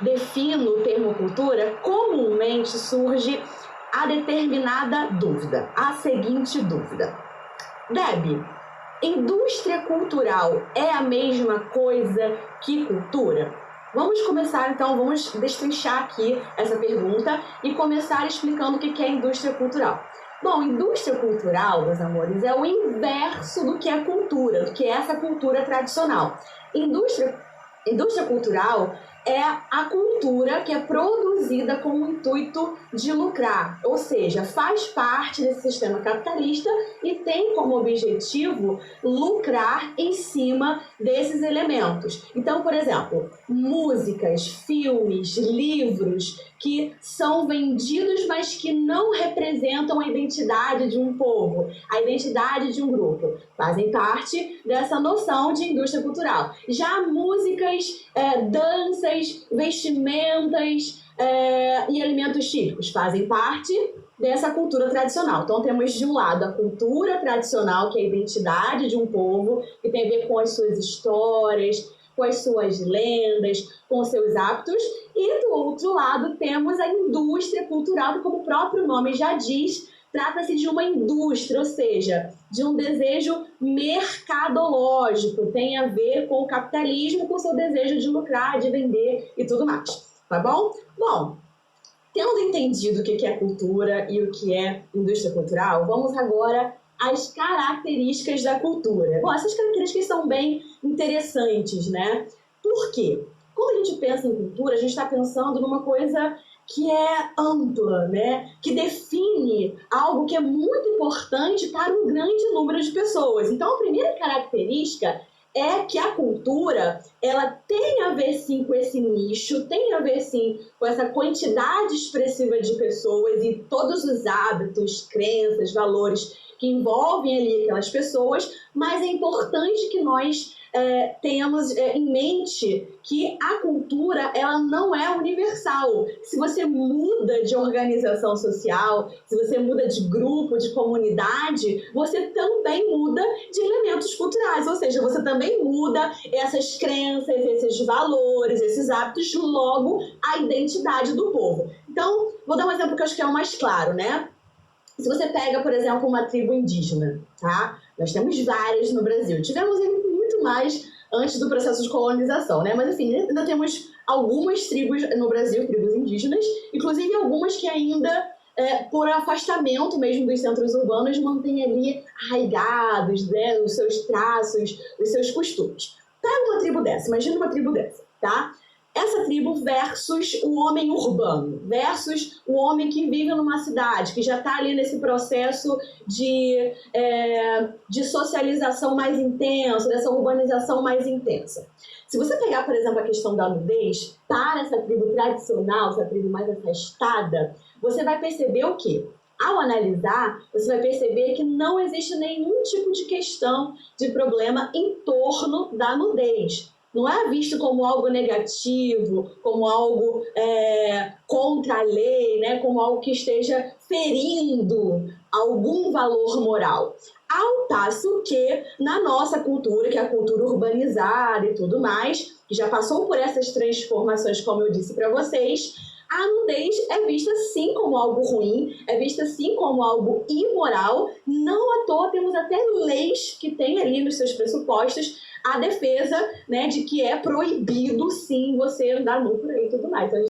defino o termo cultura, comumente surge a determinada dúvida, a seguinte dúvida. Deb, indústria cultural é a mesma coisa que cultura? Vamos começar então, vamos destrinchar aqui essa pergunta e começar explicando o que é indústria cultural. Bom, indústria cultural, meus amores, é o inverso do que é cultura, do que é essa cultura tradicional. Indústria cultural é a cultura que é produzida com o intuito de lucrar, ou seja, faz parte desse sistema capitalista e tem como objetivo lucrar em cima desses elementos. Então, por exemplo, músicas, filmes, livros que são vendidos, mas que não representam a identidade de um povo, a identidade de um grupo, fazem parte dessa noção de indústria cultural. Já músicas, danças, vestimentas e alimentos típicos fazem parte dessa cultura tradicional. Então temos de um lado a cultura tradicional, que é a identidade de um povo, que tem a ver com as suas histórias, com as suas lendas, com os seus hábitos, e do outro lado temos a indústria cultural, que, como o próprio nome já diz, trata-se de uma indústria, ou seja, de um desejo mercadológico, tem a ver com o capitalismo, com o seu desejo de lucrar, de vender e tudo mais, tá bom? Bom, tendo entendido o que é cultura e o que é indústria cultural, vamos agora às características da cultura. Bom, essas características são bem interessantes, né? Por quê? Quando a gente pensa em cultura, a gente está pensando numa coisa que é ampla, né? Que define algo que é muito importante para um grande número de pessoas. Então, a primeira característica é que a cultura, ela tem a ver sim com esse nicho, tem a ver sim com essa quantidade expressiva de pessoas e todos os hábitos, crenças, valores que envolvem ali aquelas pessoas, mas é importante que nós tenhamos em mente que a cultura, ela não é universal. Se você muda de organização social, se você muda de grupo, de comunidade, você também muda de elementos culturais, ou seja, você também muda essas crenças, esses valores, esses hábitos, logo a identidade do povo. Então, vou dar um exemplo que eu acho que é o mais claro, né? Se você pega, por exemplo, uma tribo indígena, tá? Nós temos várias no Brasil. Tivemos muito mais antes do processo de colonização, né? Mas, assim, ainda temos algumas tribos no Brasil, tribos indígenas, inclusive algumas que ainda, por afastamento mesmo dos centros urbanos, mantêm ali arraigados, né, os seus traços, os seus costumes. Pega uma tribo dessa, imagina uma tribo dessa, tá? Essa tribo versus o homem urbano, versus o homem que vive numa cidade, que já está ali nesse processo de socialização mais intensa, dessa urbanização mais intensa. Se você pegar, por exemplo, a questão da nudez, para essa tribo tradicional, essa tribo mais afastada, você vai perceber o quê? Ao analisar, você vai perceber que não existe nenhum tipo de questão, de problema em torno da nudez. Não é visto como algo negativo, como algo contra a lei, né? Como algo que esteja ferindo algum valor moral. Ao passo que, na nossa cultura, que é a cultura urbanizada e tudo mais, que já passou por essas transformações, como eu disse para vocês, a nudez é vista sim como algo ruim, é vista sim como algo imoral. Não à toa temos até leis que têm ali nos seus pressupostos a defesa, né, de que é proibido sim você andar nu por aí e tudo mais. Então,